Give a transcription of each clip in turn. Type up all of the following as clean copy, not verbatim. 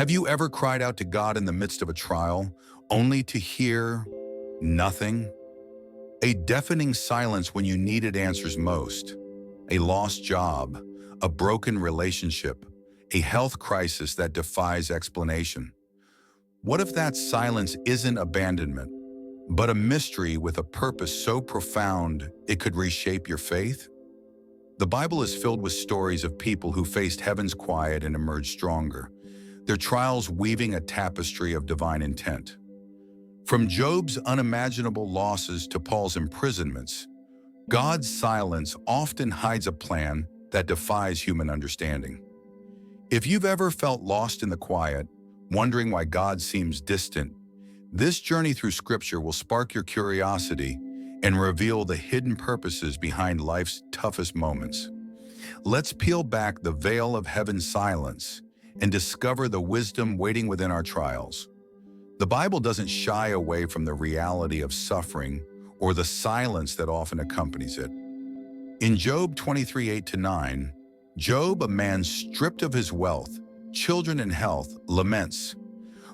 Have you ever cried out to God in the midst of a trial, only to hear nothing? A deafening silence when you needed answers most. A lost job, a broken relationship, a health crisis that defies explanation. What if that silence isn't abandonment, but a mystery with a purpose so profound it could reshape your faith? The Bible is filled with stories of people who faced heaven's quiet and emerged stronger, their trials weaving a tapestry of divine intent. From Job's unimaginable losses to Paul's imprisonments, God's silence often hides a plan that defies human understanding. If you've ever felt lost in the quiet, wondering why God seems distant, this journey through Scripture will spark your curiosity and reveal the hidden purposes behind life's toughest moments. Let's peel back the veil of heaven's silence and discover the wisdom waiting within our trials. The Bible doesn't shy away from the reality of suffering or the silence that often accompanies it. In Job 23:8-9, Job, a man stripped of his wealth, children and health, laments,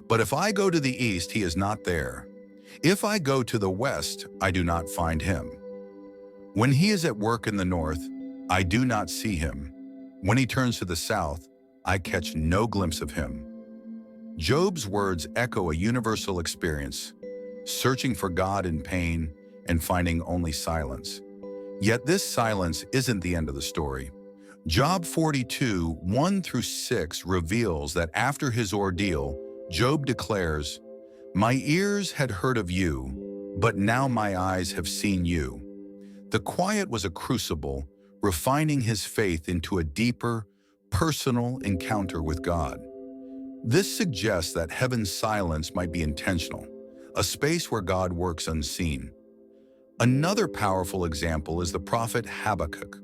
"But if I go to the east, he is not there. If I go to the west, I do not find him. When he is at work in the north, I do not see him. When he turns to the south, I catch no glimpse of him." Job's words echo a universal experience, searching for God in pain and finding only silence. Yet this silence isn't the end of the story. Job 42:1-6 reveals that after his ordeal, Job declares, "My ears had heard of you, but now my eyes have seen you." The quiet was a crucible, refining his faith into a deeper, personal encounter with God. This suggests that heaven's silence might be intentional, a space where God works unseen. Another powerful example is the prophet Habakkuk.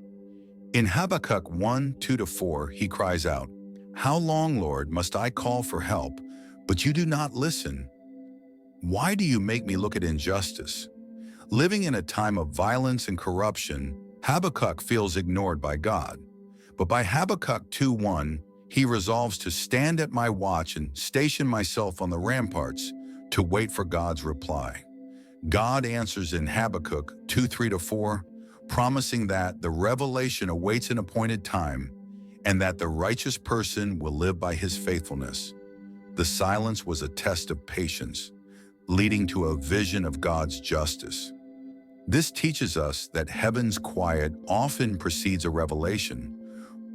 In Habakkuk 1:2-4, he cries out, "How long, Lord, must I call for help, but you do not listen? Why do you make me look at injustice?" Living in a time of violence and corruption, Habakkuk feels ignored by God. But by Habakkuk 2:1, he resolves to stand at my watch and station myself on the ramparts to wait for God's reply. God answers in Habakkuk 2:3-4, promising that the revelation awaits an appointed time and that the righteous person will live by his faithfulness. The silence was a test of patience, leading to a vision of God's justice. This teaches us that heaven's quiet often precedes a revelation,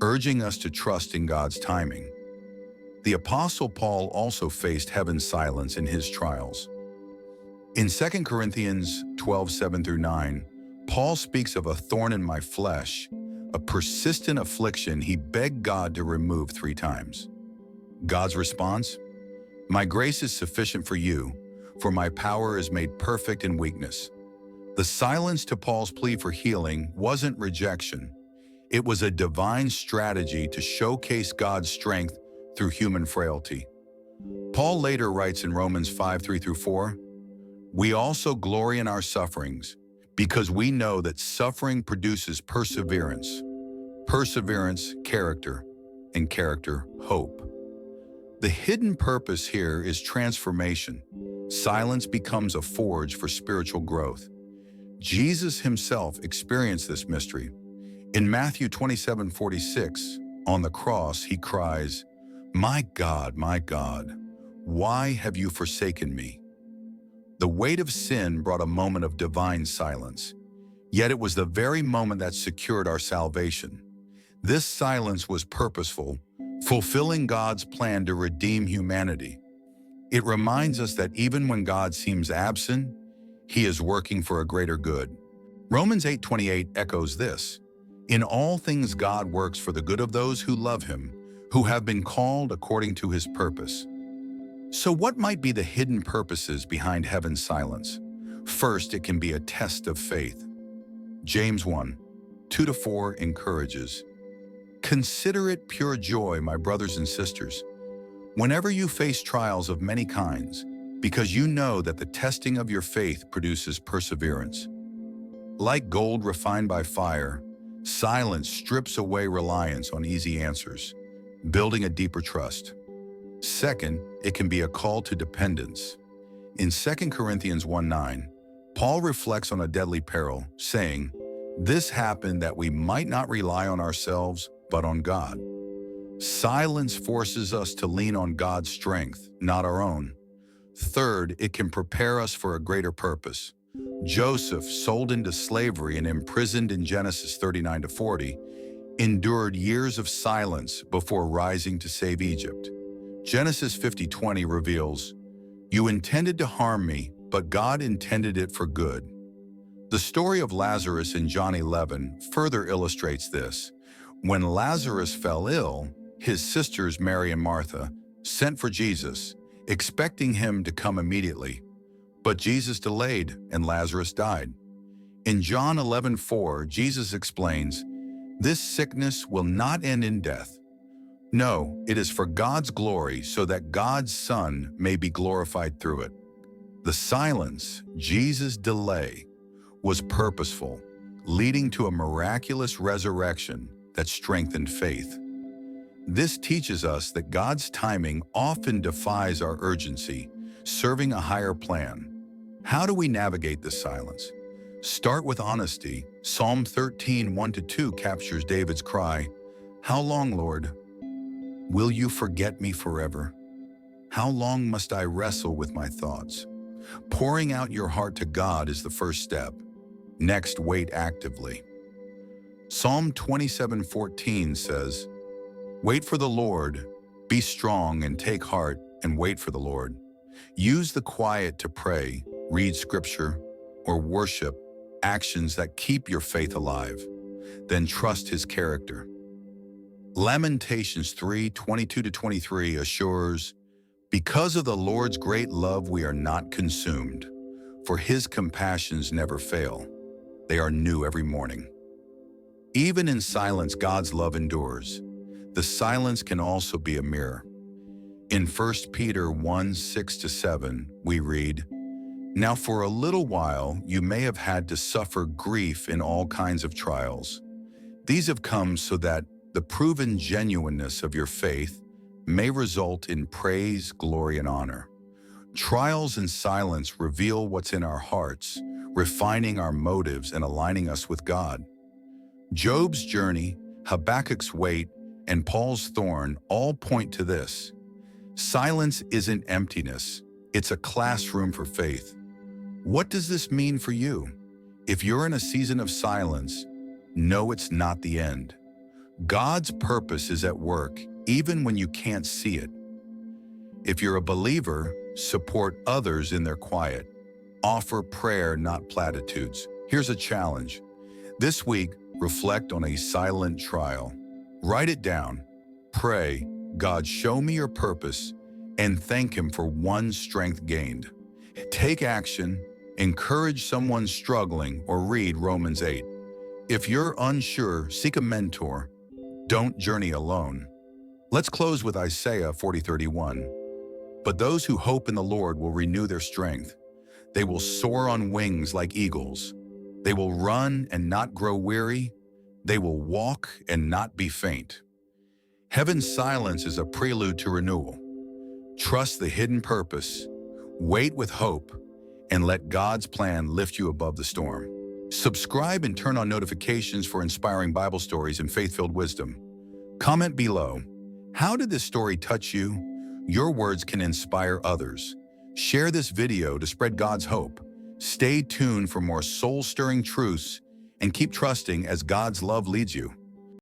urging us to trust in God's timing. The Apostle Paul also faced heaven's silence in his trials. In 2 Corinthians 12:7-9, Paul speaks of a thorn in my flesh, a persistent affliction he begged God to remove 3 times. God's response? "My grace is sufficient for you, for my power is made perfect in weakness." The silence to Paul's plea for healing wasn't rejection. It was a divine strategy to showcase God's strength through human frailty. Paul later writes in Romans 5:3-4, "We also glory in our sufferings, because we know that suffering produces perseverance, perseverance, character, and character, hope." The hidden purpose here is transformation. Silence becomes a forge for spiritual growth. Jesus himself experienced this mystery. In Matthew 27:46, on the cross, he cries, my God, why have you forsaken me?" The weight of sin brought a moment of divine silence, yet it was the very moment that secured our salvation. This silence was purposeful, fulfilling God's plan to redeem humanity. It reminds us that even when God seems absent, he is working for a greater good. Romans 8:28 echoes this. "In all things God works for the good of those who love him, who have been called according to his purpose." So what might be the hidden purposes behind heaven's silence? First, it can be a test of faith. James 1:2-4 encourages, "Consider it pure joy, my brothers and sisters, whenever you face trials of many kinds, because you know that the testing of your faith produces perseverance. Like gold refined by fire, silence strips away reliance on easy answers, building a deeper trust." Second, it can be a call to dependence. In 2 Corinthians 1:9, Paul reflects on a deadly peril, saying, "This happened that we might not rely on ourselves, but on God." Silence forces us to lean on God's strength, not our own. Third, it can prepare us for a greater purpose. Joseph, sold into slavery and imprisoned in Genesis 39-40, endured years of silence before rising to save Egypt. Genesis 50:20 reveals, "You intended to harm me, but God intended it for good." The story of Lazarus in John 11 further illustrates this. When Lazarus fell ill, his sisters Mary and Martha sent for Jesus, expecting him to come immediately. But Jesus delayed, and Lazarus died. In John 11:4, Jesus explains, "This sickness will not end in death. No, it is for God's glory, so that God's Son may be glorified through it." The silence, Jesus' delay, was purposeful, leading to a miraculous resurrection that strengthened faith. This teaches us that God's timing often defies our urgency, serving a higher plan. How do we navigate this silence? Start with honesty. Psalm 13:1-2 captures David's cry, "How long, Lord? Will you forget me forever? How long must I wrestle with my thoughts?" Pouring out your heart to God is the first step. Next, wait actively. Psalm 27:14 says, "Wait for the Lord, be strong and take heart and wait for the Lord." Use the quiet to pray, read scripture, or worship, actions that keep your faith alive. Then trust His character. Lamentations 3:22-23 assures, "Because of the Lord's great love we are not consumed, for His compassions never fail. They are new every morning." Even in silence, God's love endures. The silence can also be a mirror. In 1 Peter 1:6-7, we read, "Now for a little while you may have had to suffer grief in all kinds of trials. These have come so that the proven genuineness of your faith may result in praise, glory, and honor." Trials and silence reveal what's in our hearts, refining our motives and aligning us with God. Job's journey, Habakkuk's wait, and Paul's thorn all point to this. Silence isn't emptiness, it's a classroom for faith. What does this mean for you? If you're in a season of silence, know it's not the end. God's purpose is at work, even when you can't see it. If you're a believer, support others in their quiet. Offer prayer, not platitudes. Here's a challenge. This week, reflect on a silent trial. Write it down. Pray, "God, show me your purpose," and thank Him for one strength gained. Take action, encourage someone struggling, or read Romans 8. If you're unsure, seek a mentor. Don't journey alone. Let's close with Isaiah 40:31. "But those who hope in the Lord will renew their strength. They will soar on wings like eagles. They will run and not grow weary. They will walk and not be faint." Heaven's silence is a prelude to renewal. Trust the hidden purpose, wait with hope, and let God's plan lift you above the storm. Subscribe and turn on notifications for inspiring Bible stories and faith-filled wisdom. Comment below. How did this story touch you? Your words can inspire others. Share this video to spread God's hope. Stay tuned for more soul-stirring truths and keep trusting as God's love leads you.